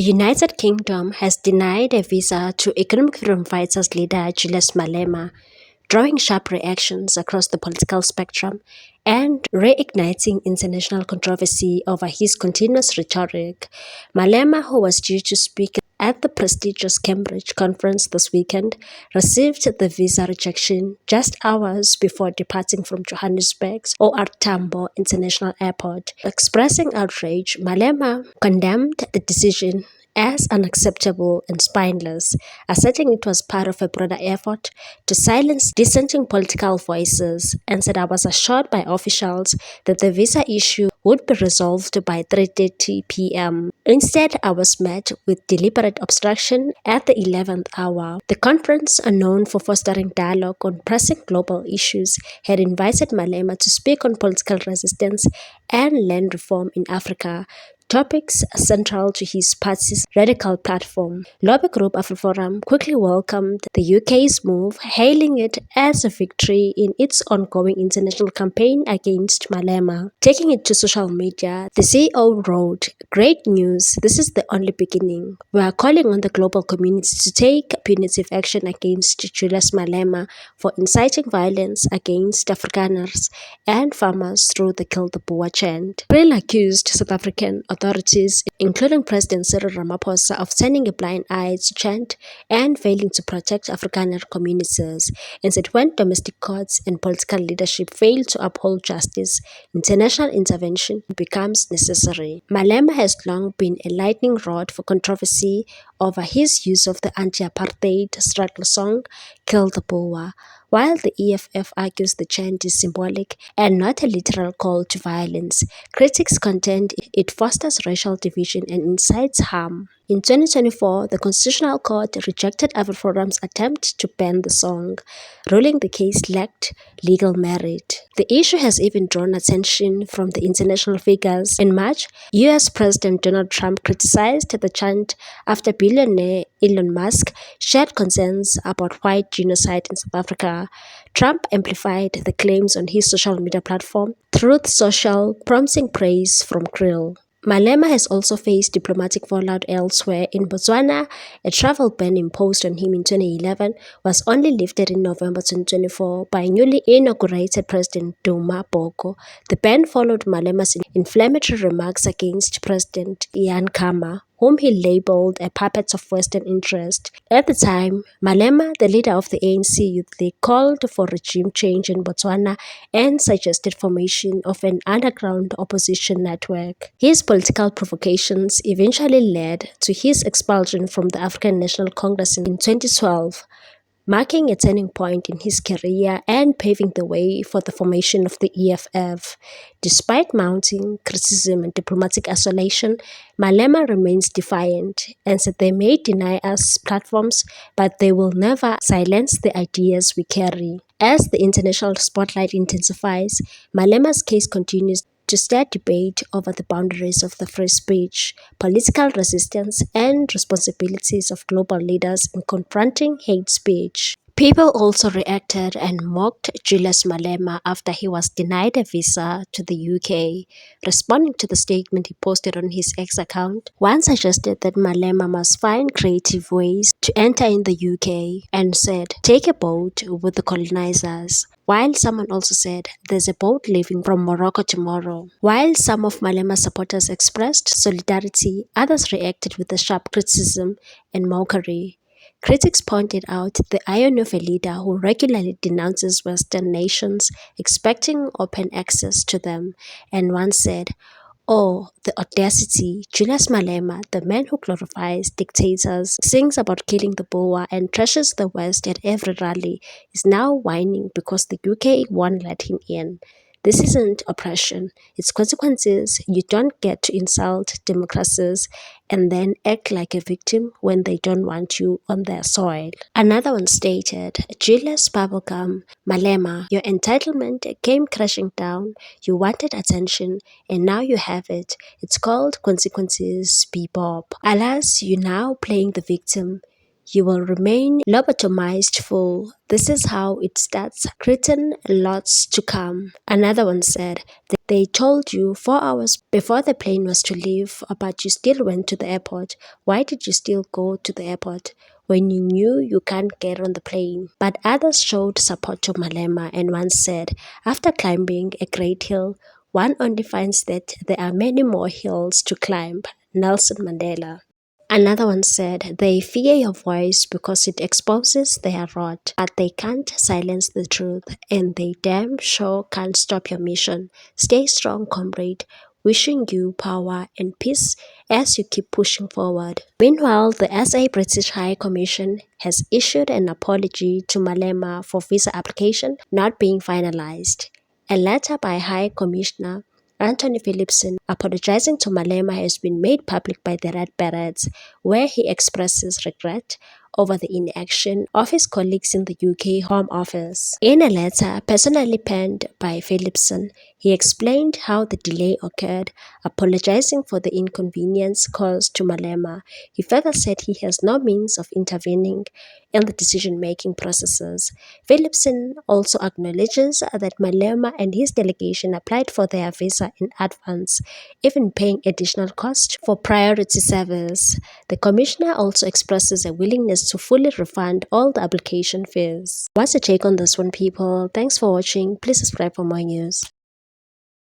The United Kingdom has denied a visa to economic freedom fighters leader Julius Malema, drawing sharp reactions across the political spectrum and reigniting international controversy over his continuous rhetoric. Malema, who was due to speak at the prestigious Cambridge conference this weekend, received the visa rejection just hours before departing from Johannesburg's OR Tambo International Airport. Expressing outrage, Malema condemned the decision as unacceptable and spineless, asserting it was part of a broader effort to silence dissenting political voices, and said I was assured by officials that the visa issue would be resolved by 3:30 p.m. Instead, I was met with deliberate obstruction at the 11th hour. The conference, known for fostering dialogue on pressing global issues, had invited Malema to speak on political resistance and land reform in Africa, topics central to his party's radical platform. Lobby group AfriForum quickly welcomed the UK's move, hailing it as a victory in its ongoing international campaign against Malema. Taking it to social media, the CEO wrote, "Great news, this is the only beginning. We are calling on the global community to take punitive action against Julius Malema for inciting violence against Afrikaners and farmers through the Kill the Boer chant." Brill accused South African authorities, including President Cyril Ramaphosa, of turning a blind eye to chant and failing to protect Afrikaner communities, and said when domestic courts and political leadership fail to uphold justice, international intervention becomes necessary. Malema has long been a lightning rod for controversy over his use of the anti-apartheid struggle song Kill the Boer, while the EFF argues the chant is symbolic and not a literal call to violence. Critics contend it fosters racial division and incites harm. In 2024, the Constitutional Court rejected AfriForum's attempt to ban the song, ruling the case lacked legal merit. The issue has even drawn attention from the international figures. In March, US President Donald Trump criticized the chant after billionaire Elon Musk shared concerns about white genocide in South Africa. Trump amplified the claims on his social media platform, Truth Social, prompting praise from Krill. Malema has also faced diplomatic fallout elsewhere. In Botswana, a travel ban imposed on him in 2011 was only lifted in November 2024 by newly inaugurated President Duma Boko. The ban followed Malema's inflammatory remarks against President Ian Khama, whom he labeled a puppet of Western interest. At the time, Malema, the leader of the ANC Youth League, called for regime change in Botswana and suggested formation of an underground opposition network. His political provocations eventually led to his expulsion from the African National Congress in 2012, marking a turning point in his career and paving the way for the formation of the EFF. Despite mounting criticism and diplomatic isolation, Malema remains defiant and said they may deny us platforms, but they will never silence the ideas we carry. As the international spotlight intensifies, Malema's case continues to stir debate over the boundaries of the free speech, political resistance, and responsibilities of global leaders in confronting hate speech. People also reacted and mocked Julius Malema after he was denied a visa to the UK. Responding to the statement he posted on his X account, one suggested that Malema must find creative ways to enter in the UK and said, "Take a boat with the colonizers." While someone also said, "There's a boat leaving from Morocco tomorrow." While some of Malema's supporters expressed solidarity, others reacted with a sharp criticism and mockery. Critics pointed out the irony of a leader who regularly denounces Western nations, expecting open access to them, and one said, "Oh, the audacity. Julius Malema, the man who glorifies dictators, sings about killing the Boer and trashes the West at every rally, is now whining because the UK won't let him in. This isn't oppression, it's consequences. You don't get to insult democracies and then act like a victim when they don't want you on their soil." Another one stated, "Julius Bubblegum Malema, your entitlement came crashing down. You wanted attention and now you have it. It's called consequences, bebop. Alas, you're now playing the victim. You will remain lobotomized for this is how it starts, written lots to come. Another one said, they told you 4 hours before the plane was to leave, but you still went to the airport. Why did you still go to the airport when you knew you can't get on the plane? But others showed support to Malema, and one said, after climbing a great hill, one only finds that there are many more hills to climb. Nelson Mandela. Another one said, they fear your voice because it exposes their rot, but they can't silence the truth, and they damn sure can't stop your mission. Stay strong, comrade. Wishing you power and peace as you keep pushing forward. Meanwhile, the SA British High Commission has issued an apology to Malema for visa application not being finalized. A letter by High Commissioner Anthony Philipson apologizing to Malema has been made public by the Red Berets, where he expresses regret over the inaction of his colleagues in the UK Home Office. In a letter personally penned by Philipson, he explained how the delay occurred, apologizing for the inconvenience caused to Malema. He further said he has no means of intervening in the decision-making processes. Philipson also acknowledges that Malema and his delegation applied for their visa in advance, even paying additional cost for priority service. The commissioner also expresses a willingness to fully refund all the application fees. What's your take on this one, people? Thanks for watching. Please subscribe for more news.